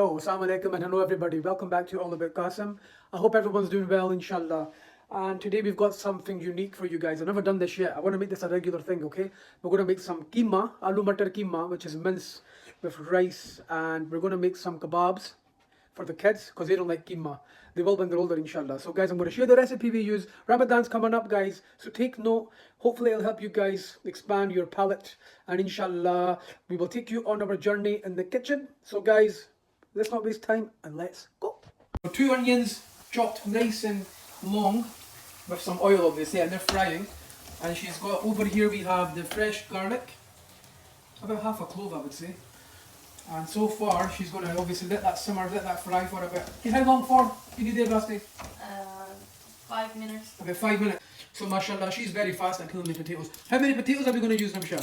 Oh, assalamu alaikum and hello everybody. Welcome back to All About Qasim. I hope everyone's doing well, inshallah. And today we've got something unique for you guys. I've never done this yet. I want to make this a regular thing, okay? We're going to make some keema, aloo matar keema, which is mince with rice. And we're going to make some kebabs for the kids because they don't like keema. They will when they're older, inshallah. So guys, I'm going to share the recipe we use. Ramadan's coming up, guys. So take note. Hopefully it'll help you guys expand your palate. And inshallah, we will take you on our journey in the kitchen. So guys, let's not waste time and let's go. 2 onions chopped nice and long with some oil obviously, and they're frying. And she's got, over here we have the fresh garlic, about half a clove I would say. And so far she's going to obviously let that simmer, let that fry for a bit. How long for? Can you do Basti? 5 minutes. About 5 minutes. So mashallah, she's very fast at peeling the potatoes. How many potatoes are we going to use, Namsha?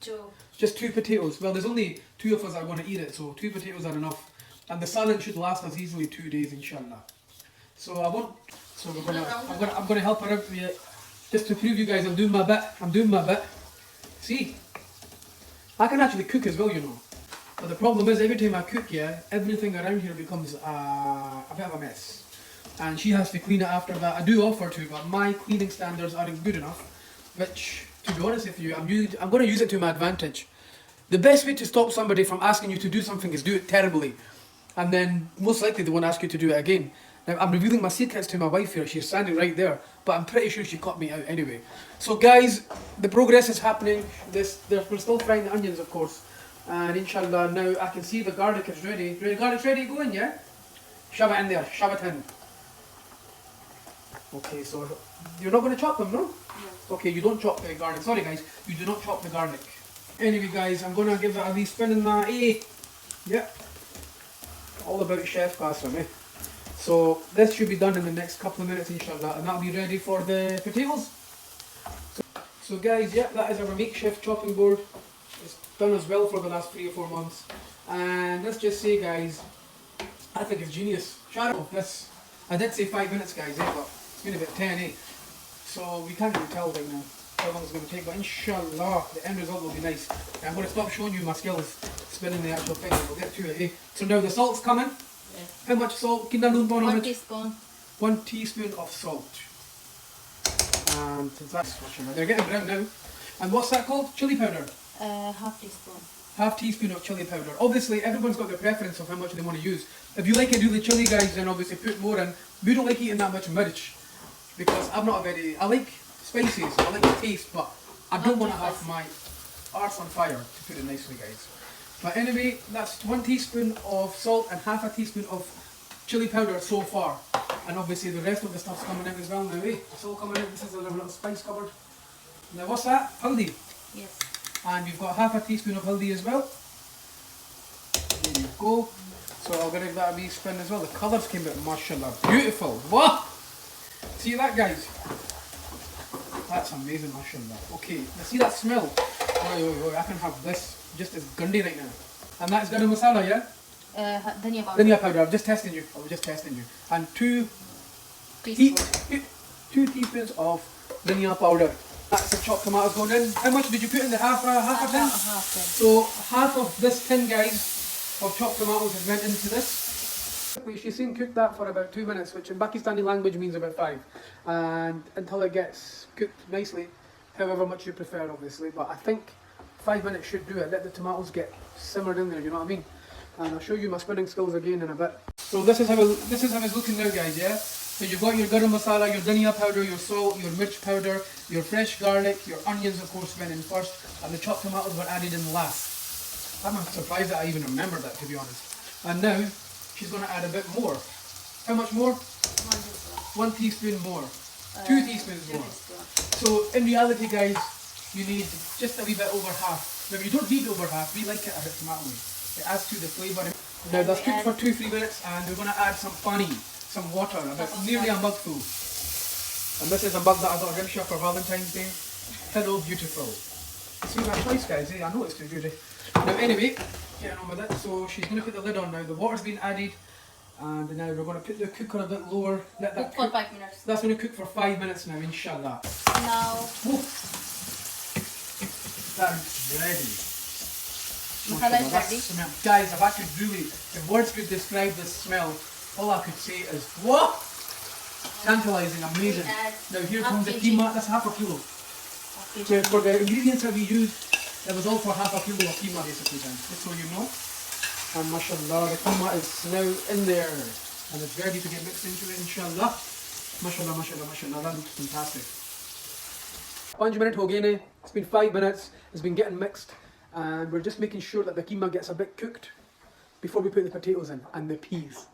2. Just 2 potatoes. Well, there's only 2 of us that are going to eat it, so 2 potatoes are enough. And the salad should last us easily 2 days, inshallah. So I won't. So I'm gonna help her out with it, just to prove you guys I'm doing my bit. I'm doing my bit. See, I can actually cook as well, you know. But the problem is every time I cook, yeah, everything around here becomes a bit of a mess. And she has to clean it after that. I do offer to, but my cleaning standards aren't good enough. Which, to be honest with you, I'm going to use it to my advantage. The best way to stop somebody from asking you to do something is do it terribly. And then most likely they won't ask you to do it again. Now I'm revealing my secrets to my wife here. She's standing right there. But I'm pretty sure she caught me out anyway. So guys, the progress is happening. We're still frying the onions, of course. And inshallah now I can see the garlic is ready. The garlic's ready to go in, yeah? Shove it in there. Shove it in. Okay, so you're not going to chop them, no? No. Okay, you don't chop the garlic. Sorry guys, you do not chop the garlic. Anyway guys, I'm going to give it a wee spin in that. Yeah. All about Chef Qasim, eh? So this should be done in the next couple of minutes, inshallah, and that'll be ready for the potatoes. So guys, yeah, that is our makeshift chopping board. It's done as well for the last 3 or 4 months. And let's just say guys, I think it's genius. Shout out this. I did say 5 minutes guys, eh, but it's been about 10, eh? So we can't really tell right now how long it's going to take, but inshallah the end result will be nice. And I'm going to stop showing you my skills spinning the actual thing, we'll get to it, eh? So now the salt's coming. Yes. How much salt? 1 teaspoon. 1 teaspoon of salt. And that's they're getting brown now. And what's that called? Chili powder? Half teaspoon. Half teaspoon of chili powder. Obviously everyone's got their preference of how much they want to use. If you like it really chili guys, then obviously put more in. We don't like eating that much mirch. Because I'm not a very, I like spices, I like the taste, but I don't want to have my arse on fire, to put it nicely guys. But anyway, that's 1 teaspoon of salt and half a teaspoon of chili powder so far. And obviously the rest of the stuff's coming in as well now, eh? It's all coming in. This is a little spice cupboard. Now what's that? Haldi. Yes. And we've got half a teaspoon of haldi as well. There you go. So I'll give that a wee spin as well. The colours came out, mashallah. Beautiful. What? See that guys? That's amazing, mashallah. Okay, now see that smell? I can have this just as gundy right now. And that's garam masala, yeah? Dhania powder. Dhania powder, I'm just testing you. I was just testing you. And 2 teaspoons of dhania powder. That's the chopped tomatoes going in. How much did you put in the half a tin? Half tin. So half of this tin, guys, of chopped tomatoes has went into this. She's seen cook that for about 2 minutes, which in Pakistani language means about 5. And until it gets cooked nicely, however much you prefer obviously. But I think 5 minutes should do it. Let the tomatoes get simmered in there, you know what I mean? And I'll show you my spinning skills again in a bit. So this is how it's looking now guys, yeah? So you've got your garam masala, your dhania powder, your salt, your mirch powder, your fresh garlic, your onions of course went in first, and the chopped tomatoes were added in last. I'm surprised that I even remembered that, to be honest. And now she's going to add a bit more. How much more? 1 teaspoon more. 2 teaspoons more. So in reality guys, you need just a wee bit over half. Now you don't need over half, we like it a bit tomatoey. It adds to the flavour. Now that's cooked for 2-3 minutes and we're going to add some pani, some water, about nearly a mugful. And this is a mug that I got Rimsha for Valentine's Day. Hello beautiful. See that choice guys, eh? I know it's too good. Now anyway, getting on with it, so she's going to put the lid on now. The water's been added and now we're going to put the cooker a bit lower. Let that cook for 5 minutes. That's going to cook for 5 minutes now, inshallah. Now. Whoa. That's ready. Masala is That's ready. smell. Guys, if I could really, if words could describe this smell, all I could say is, what? Tantalizing, amazing. Now here comes the keema, that's half a kilo. So for the ingredients that we used, it was all for half a kilo of keema basically, guys, just so you know. And mashallah, the keema is now in there. And it's ready to get mixed into it, inshallah. Mashallah, mashallah, mashallah, that looks fantastic. 5 minute ho gaye ne. It's been 5 minutes, it's been getting mixed. And we're just making sure that the keema gets a bit cooked before we put the potatoes in, and the peas.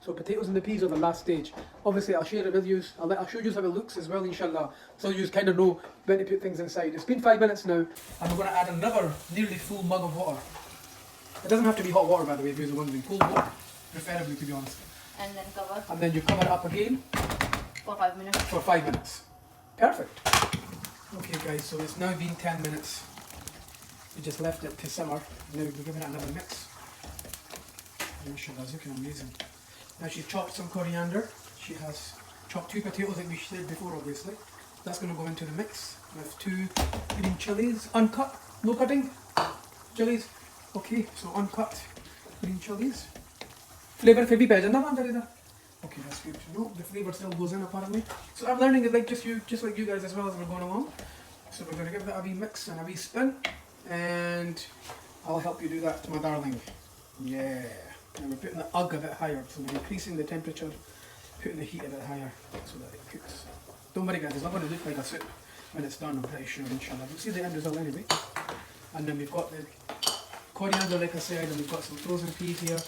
So potatoes and the peas are the last stage. Obviously I'll share it with you, I'll show you how it looks as well, inshallah. So you kind of know when to put things inside. It's been 5 minutes now, and we're going to add another nearly full mug of water. It doesn't have to be hot water, by the way, if you're wondering. Cold water, preferably, to be honest. And then cover. And then you cover it up again. For 5 minutes. For 5 minutes. Perfect. Okay guys, so it's now been 10 minutes. We just left it to simmer. Now we're giving it another mix. Inshallah, it's looking amazing. Now she's chopped some coriander. She has chopped 2 potatoes like we said before, obviously. That's going to go into the mix with 2 green chilies, uncut, no cutting chilies. Okay, so uncut green chilies. Flavour फिर भी पै जाता है अंदर इधर. Okay, that's good to know. The flavour still goes in apparently. So I'm learning it like just like you guys as well as we're going along. So we're going to give that a wee mix and a wee spin, and I'll help you do that, my darling. Yeah. And we're putting the UG a bit higher, so we're increasing the temperature, putting the heat a bit higher so that it cooks. Don't worry guys, it's not going to look like a soup when it's done, I'm pretty sure, inshallah. You'll see the end result anyway. And then we've got the coriander, like I said, and we've got some frozen peas here.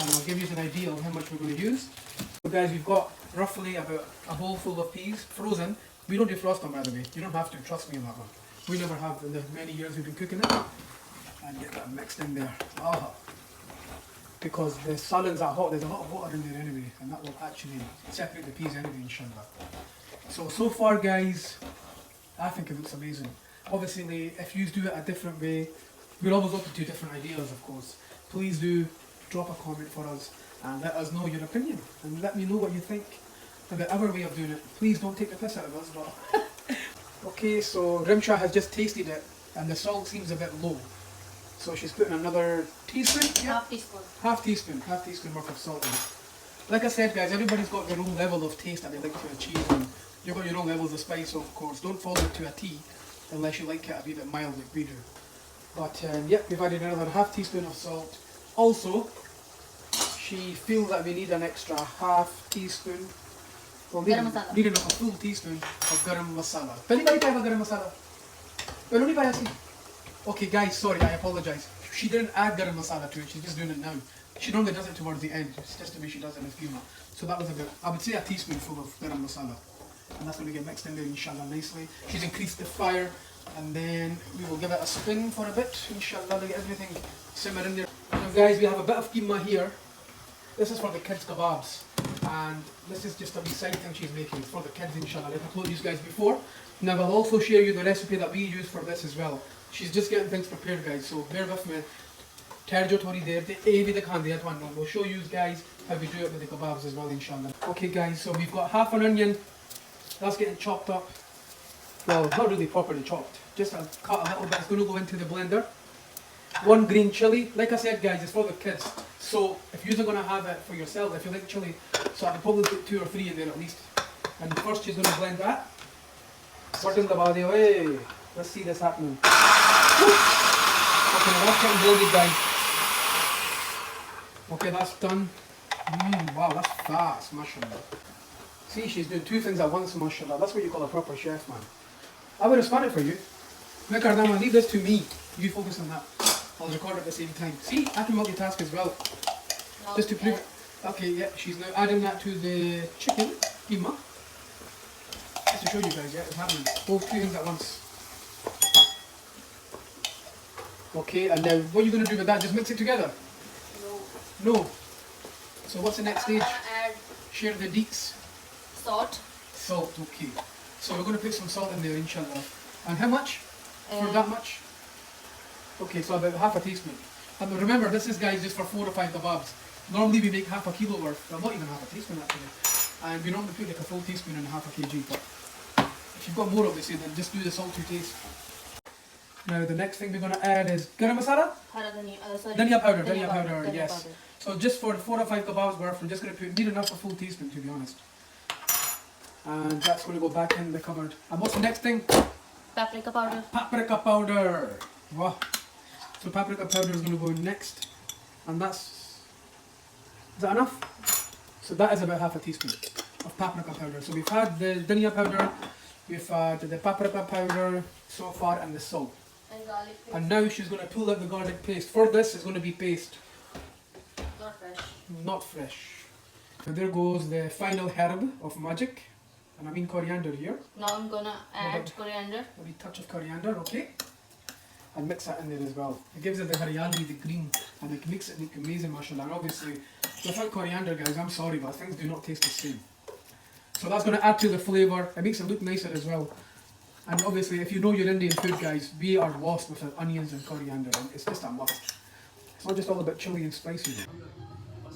And I'll give you an idea of how much we're going to use. So guys, we've got roughly about a bowl full of peas, frozen. We don't defrost them, by the way. You don't have to, trust me on that one. We never have in the many years we've been cooking it. And get that mixed in there. Oh. Because the salads are hot, there's a lot of water in there anyway, and that will actually separate the peas anyway, inshallah. So far guys, I think it looks amazing. Obviously, if you do it a different way, we're always open to different ideas, of course. Please do drop a comment for us and let us know your opinion, and let me know what you think about our way of doing it. Please don't take the piss out of us, but... Okay, so Rimsha has just tasted it, and the salt seems a bit low. So she's putting another teaspoon? Yeah. Half teaspoon. Half teaspoon worth of salt in it. Like I said guys, everybody's got their own level of taste that they like to achieve, and you've got your own levels of spice, of course. Don't follow it to a T unless you like it a wee bit mild like we do. But yep, we've added another half teaspoon of salt. Also, she feels that we need an extra half teaspoon. Well, needing a full teaspoon of garam masala. Pehli bari paega garam masala? Pehli nahi paya si? Okay guys, sorry, I apologise. She didn't add garam masala to it, she's just doing it now. She normally does it towards the end, it's just the way she does it with keema. So that was about, I would say a teaspoonful of garam masala. And that's going to get mixed in there, inshallah, nicely. She's increased the fire, and then we will give it a spin for a bit, inshallah, to get everything simmer in there. Now guys, we have a bit of keema here. This is for the kids' kebabs. And this is just a wee side thing she's making for the kids, inshallah, like I told you guys before. Now I'll also share you the recipe that we use for this as well. She's just getting things prepared guys, so bear with me. Terjo thodi der te eh vi dikhande ha twannu. We'll show you guys how we do it with the kebabs as well, inshallah. Okay guys, so we've got half an onion. That's getting chopped up. Well, not really properly chopped. Just cut a little bit. It's going to go into the blender. 1 green chili. Like I said guys, it's for the kids. So if you're going to have it for yourself, if you like chili, so I can probably put 2 or 3 in there at least. And first she's going to blend that. Let's see this happening. Okay, now that's getting blended guys. Okay, that's done. Wow, that's fast, mashallah. See, she's doing 2 things at once, mashallah. That's what you call a proper chef, man. I would have spun it for you. Mekardama, leave this to me. You focus on that. I'll record at the same time. See, I can multitask as well. No, Just to prove. Okay, yeah, she's now adding that to the chicken, keema. Just to show you guys, yeah, it's happening. Both 2 things at once. Okay, and now what are you going to do with that? Just mix it together? No. No. So what's the next stage? Add Share the deets. salt. Salt, okay. So we're going to put some salt in there, inshallah. And how much? For that much? Okay, so about half a teaspoon. And remember, this is guys just for 4 or 5 kebabs. Normally we make half a kilo worth, well not even half a teaspoon actually. And we normally put like a full teaspoon and half a kg. But if you've got more obviously, then just do the salt to taste. Now the next thing we're going to add is garam masala? Hara dhania, sorry. Dhania powder, Dhania yes. powder. So just for 4 or 5 kebabs worth, we're just going to need enough for a full teaspoon, to be honest. And that's going to go back in the cupboard. And what's the next thing? Paprika powder. Paprika powder. Wow. So paprika powder is going to go next. And is that enough? So that is about half a teaspoon of paprika powder. So we've had the dhania powder, we've had the paprika powder so far, and the salt. And garlic paste. And now she's going to pull out the garlic paste. For this, it's going to be paste. Not fresh. Not fresh. So there goes the final herb of magic. And I mean coriander here. Now I'm gonna add coriander. A wee touch of coriander, okay? And mix that in there as well. It gives it the haryali, the green, and it makes it look amazing, mashallah. And obviously, without coriander, guys, I'm sorry, but things do not taste the same. So that's going to add to the flavour. It makes it look nicer as well. And obviously, if you know your Indian food, guys, we are lost without onions and coriander. And it's just a must. It's not just all about chili and spicy.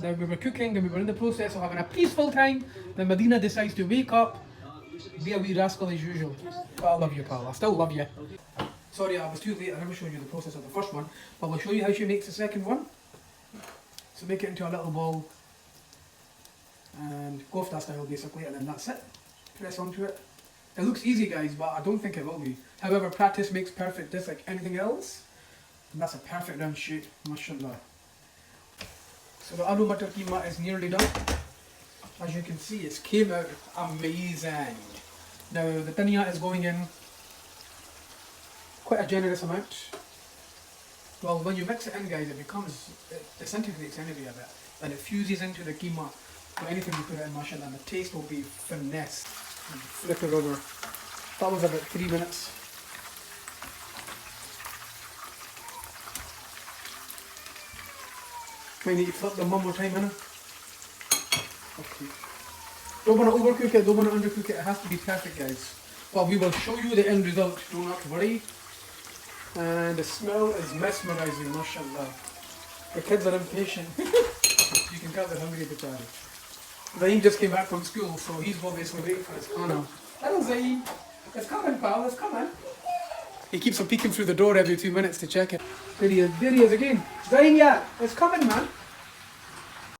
Now we were cooking and we were in the process of having a peaceful time. Then Medina decides to wake up, be a wee rascal as usual. But I love you, pal. I still love you. Sorry, I was too late. I never showed you the process of the first one. But I'll show you how she makes the second one. So make it into a little ball. And kofta style basically, and then that's it. Press onto it. It looks easy, guys, but I don't think it will be. However, practice makes perfect, just like anything else. And that's a perfect round shape, mashallah. So the aloo matar keema is nearly done. As you can see, it's came out amazing. Now the dhania is going in quite a generous amount. Well, when you mix it in, guys, it disintegrates anyway a bit, and it fuses into the keema. So anything you put it in, mashallah, and the taste will be finesse. And flip it over. That was about 3 minutes. Might need to flip them one more time, innit? Okay. Don't want to overcook it, don't want to undercook it. It has to be perfect, guys. But we will show you the end result. Do not worry. And the smell is mesmerizing, mashallah. The kids are impatient. You can tell they're hungry, Bichari. Zaim just came back from school, so he's obviously waiting for his Hana. Hello, Zaim. It's coming, pal. It's coming. He keeps on peeking through the door every 2 minutes to check it. There he is again. Zaim, yeah. It's coming, man.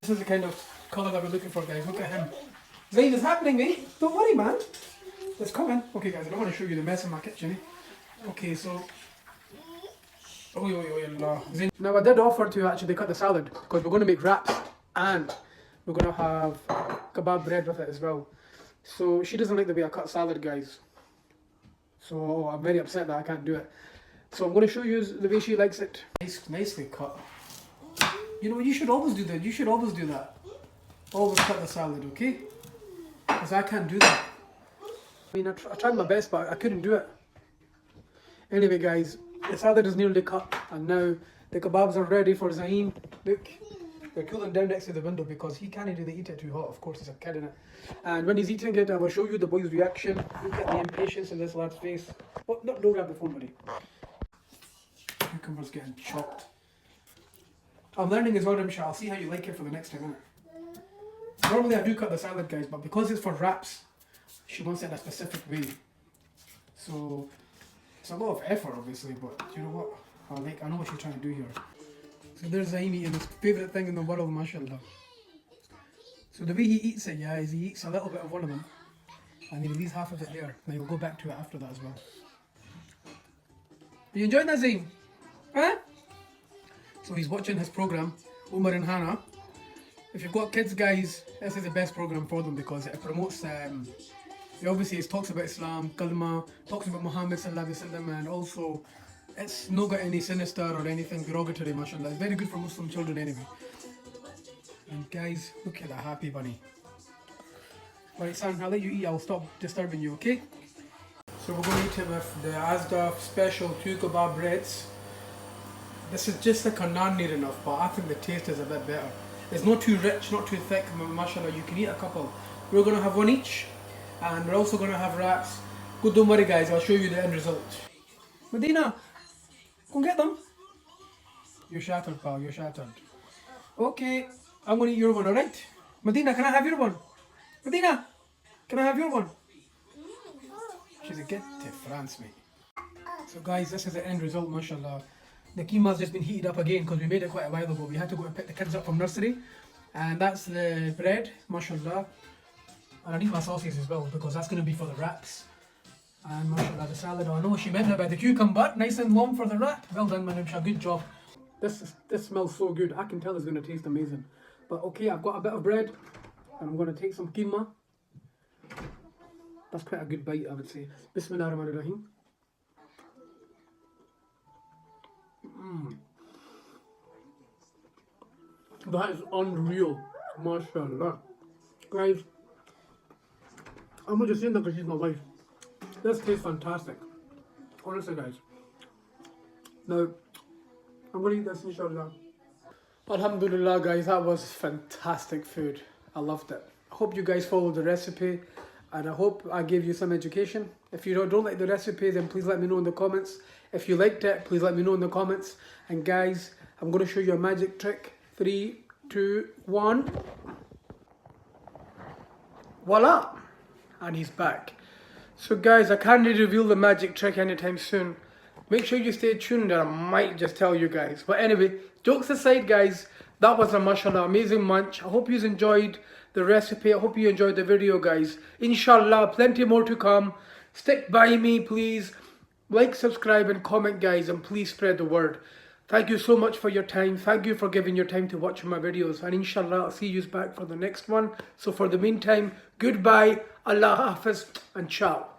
This is the kind of colour that we're looking for, guys. Look at him. Zain, it's happening, mate. Don't worry, man. It's coming. Okay, guys, I don't want to show you the mess in my kitchen. Okay, so... Now I did offer to actually cut the salad because we're going to make wraps and we're going to have kebab bread with it as well. So she doesn't like the way I cut salad, guys. So I'm very upset that I can't do it. So I'm going to show you the way she likes it. Nicely cut. You know, you should always do that. You should always do that. Always cut the salad, okay? Because I can't do that. I mean, I tried my best, but I couldn't do it. Anyway, guys, the salad is nearly cut, and now the kebabs are ready for Zaim. Look, they're cooling down next to the window because he can't do eat it too hot. Of course, he's a kid in it. And when he's eating it, I will show you the boy's reaction. Look at the impatience in this lad's face. Oh, no, don't grab the phone, buddy. Cucumber's getting chopped. I'm learning as well, Rimsha. I'll see how you like it for the next time. Normally I do cut the salad, guys, but because it's for wraps, she wants it in a specific way. So it's a lot of effort, obviously, but you know what? I know what she's trying to do here. So there's Zaim eating his favourite thing in the world, mashallah. So the way he eats it, yeah, is he eats a little bit of one of them, and he leaves half of it there. Then he'll go back to it after that as well. Are you enjoying that, Zaim? Huh? So he's watching his programme, Umar and Hannah. If you've got kids, guys, this is the best programme for them because it promotes, it talks about Islam, Kalma, talks about Muhammad sallallahu alaihi wasallam, and also it's not got any sinister or anything derogatory, mashallah. It's very good for Muslim children anyway. And guys, look at that happy bunny. Alright, son, I'll let you eat. I'll stop disturbing you, okay? So we're going to eat it with the Asda special 2 kebab breads. This is just like a naan near enough, but I think the taste is a bit better. It's not too rich, not too thick, mashallah. You can eat a couple. We're going to have one each, and we're also going to have wraps. Good, don't worry, guys. I'll show you the end result. Medina, go and get them. You're shattered, pal. You're shattered. Okay, I'm going to eat your one, alright? Medina, can I have your one? Medina, can I have your one? She's a get to France, mate. So guys, this is the end result, mashallah. The keema's just been heated up again because we made it quite a while ago. We had to go and pick the kids up from nursery. And that's the bread, mashallah. And I need my sauces as well because that's going to be for the wraps. And mashallah, the salad. Oh no, she meant about the cucumber, nice and long for the wrap. Well done, Manimsha, good job. This smells so good. I can tell it's going to taste amazing. But okay, I've got a bit of bread and I'm going to take some keema. That's quite a good bite, I would say. Bismillahirrahmanirrahim. That is unreal, mashallah. Guys, I'm not just saying that because she's my wife. This tastes fantastic. Honestly, guys. Now, I'm going to eat this, inshallah. Alhamdulillah, guys, that was fantastic food. I loved it. I hope you guys followed the recipe and I hope I gave you some education. If you don't like the recipe, then please let me know in the comments. If you liked it, please let me know in the comments. And guys, I'm going to show you a magic trick. 3, 2, 1. Voila! And he's back. So guys, I can't really reveal the magic trick anytime soon. Make sure you stay tuned and I might just tell you guys. But anyway, jokes aside guys, that was a mashallah amazing munch. I hope you enjoyed the recipe. I hope you enjoyed the video guys. Inshallah, plenty more to come. Stick by me please. Like, subscribe and comment guys, and please spread the word. Thank you so much for your time. Thank you for giving your time to watching my videos. And inshallah, I'll see you back for the next one. So for the meantime, goodbye, Allah Hafiz and ciao.